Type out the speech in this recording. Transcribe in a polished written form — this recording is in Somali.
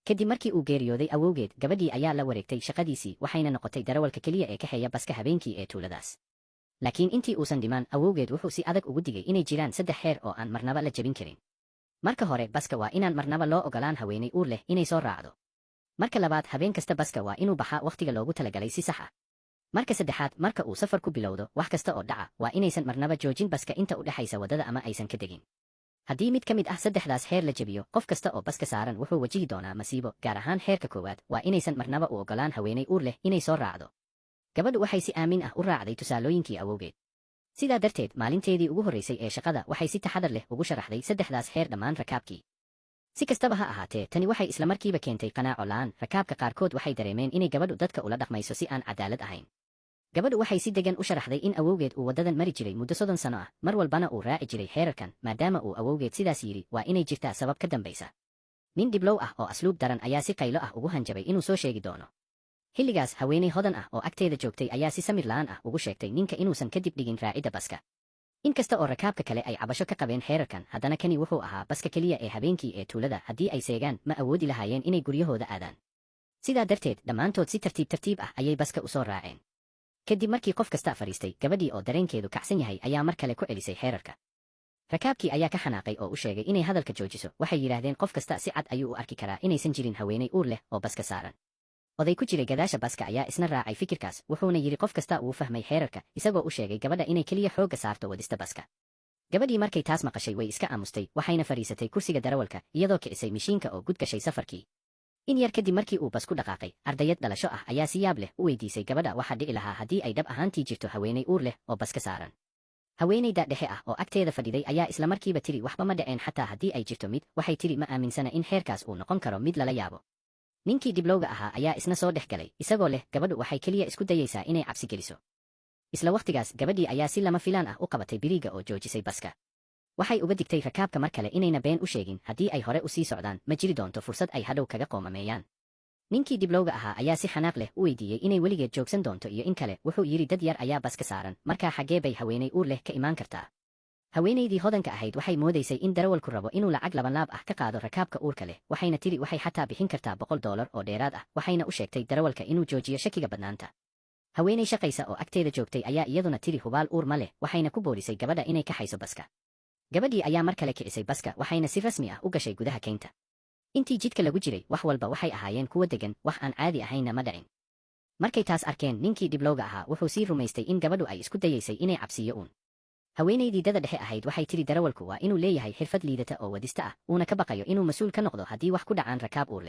kadib markii uu geeriyooday awowgeed gabadhii ayaa la wareegtay shaqadiisii waxayna noqotay darawalka keliya ee kaxeeya baska habeenkii ee tuuladaas. laakiin intii uusan dhiman awowgeed wuxuu si adag ugu digay inay jiraan 3 xeer oo aan marnaba la jebin karin. marka hore baska waa inaan marnaba loo ogolaan haweeney uur leh inay soo raacdo. marka labaad habeen kasta baska waa inuu baxaa wakhtiga loogu talagalay si sax ah. marka saddexaad marka uu safar ku bilowdo wax kasta oo dhaca waa inaysan marnaba joojin baska inta u dhexaysa waddada ama aysan ka degin. haddii mid ka mid ah 3daas xeer la jebiyo qof kasta oo baska saaran wuxuu wajihi doonaa masiibo. gaar ahaan xeerka koowaad waa inaysan marnaba u ogolaan haweeney uur leh inay soo raacdo. gabadhu waxay si aamin ah u raacday tusaalooyinkii awowgeed. sidaa darteed maalinteedii ugu horraysay ee shaqada waxay si taxadar leh ugu sharaxday 3daas xeer dhammaan rakaabkii. si kastaba ha ahaatee tani waxay islamarkiiba keentay qanaaco la'aan. rakaabka qaarkood waxay dareemeen inay gabadhu dadka ula dhaqmayso si aan cadaalad ahayn. gabadhu waxay si degan u sharaxday in awowgeed uu waddadan mari jiray muddo 30 sano ah mar walbana uu raaci jiray xeerarkan. maadaama uu awowgeed sidaas yidhi waa inay jirtaa sabab ka dambaysa. nin dhiblow ah oo asluub daran ayaa si qaylo ah ugu hanjabay inuu soo sheegi doono. xilligaas haweeney hodan ah oo agteeda joogtay ayaa si samir la'aan ah ugu sheegtay ninka inuusan kadib dhigin raacidda baska. inkasta oo rakaabka kale ay cabasho ka qabeen xeerarkan haddana kani wuxuu ahaa baska keliya ee habeenkii ee tuulada. haddii ay seegaan ma awoodi lahaayeen inay guryahooda aadaan. sidaa darteed dhammaantood si tartiib tartiib ah ayay baska u soo raaceen. kadib markii qof kasta fadhiistay gabadhii oo dareenkeedu kacsan yahay ayaa mar kale ku celisay xeerarka. rakaabkii ayaa ka xanaaqay oo u sheegay inay hadalka joojiso. waxay yidhaahdeen qof kasta si cad ayuu u arki karaa inaysan jirin haweeney uur leh oo baska saaran. oday ku jiray gadaasha baska ayaa isna raacay fikirkaas wuxuuna yidhi qof kasta wuu fahmay xeerarka isagoo u sheegay gabadha inay keliya xoogga saarto wadista baska. gabadhii markay taas maqashay way iska aamustay waxayna fadhiisatay kursiga darawalka iyadoo kicisay mishiinka oo gudgashay safarkii. in yar kadib markii uu basku dhaqaaqay ardayad dhalasho ah ayaa si yaab leh u weydiisay gabadha waxaa dhici lahaa haddii ay dhab ahaantii jirto haweeney uur leh oo baska saaran. haweeneyda dhexe ah oo agteeda fadhiday ayaa islamarkiiba tiri waxba ma dhaceen xataa haddii ay jirto mid. waxay tiri ma aaminsana in xeerkaas uu noqon karo mid lala yaabo. ninkii dhiblowga ahaa ayaa isna soo dhex galay isagoo leh gabadhu waxay keliya isku dayaysaa inay cabsi geliso. isla wakhtigaas gabadhii ayaa si lama filaan ah u qabatay biriiga oo joojisay baska. waxay uga digtay rakaabka mar kale inayna been u sheegin. haddii ay hore u sii socdaan ma jiri doonto fursad ay hadhow kaga qoomameeyaan. ninkii dhiblowga ahaa ayaa si xanaaq leh u weydiiyey inay weligeed joogsan doonto iyo in kale. wuxuu yidhi dad yar ayaa baska saaran markaa xaggee bay haweeney uur leh ka imaan kartaa. haweenaydii hodanka ahayd waxay moodaysay in darawalku rabo inuu lacag labanlaab ah ka qaado rakaabka uurka leh. waxayna tiri waxay xataa bixin kartaa $100 oo dheeraad ah. waxayna u sheegtay darawalka inuu joojiyo shakiga badnaanta. haweeney shaqaysa oo agteeda joogtay ayaa iyaduna tiri hubaal uur ma leh. waxayna ku boorisay gabadha inay ka hayso baska. gabadhii ayaa mar kale kicisay baska waxayna si rasmi ah u gashay gudaha keynta. intii jidka lagu jiray wax walba waxay ahaayeen kuwo degan. wax aan caadi ahaynna ma dhacin. markay taas arkeen ninkii dhiblowga ahaa wuxuu sii rumaystay in gabadhu ay isku dayaysay inay cabsiyo uun. haweenaydii dada dhexe ahayd waxay tiri darawalku waa inuu leeyahay xirfad liidata oo wadista ah uuna ka baqayo inuu mas-uul ka noqdo haddii wax ku dhacaan rakaab uur leh.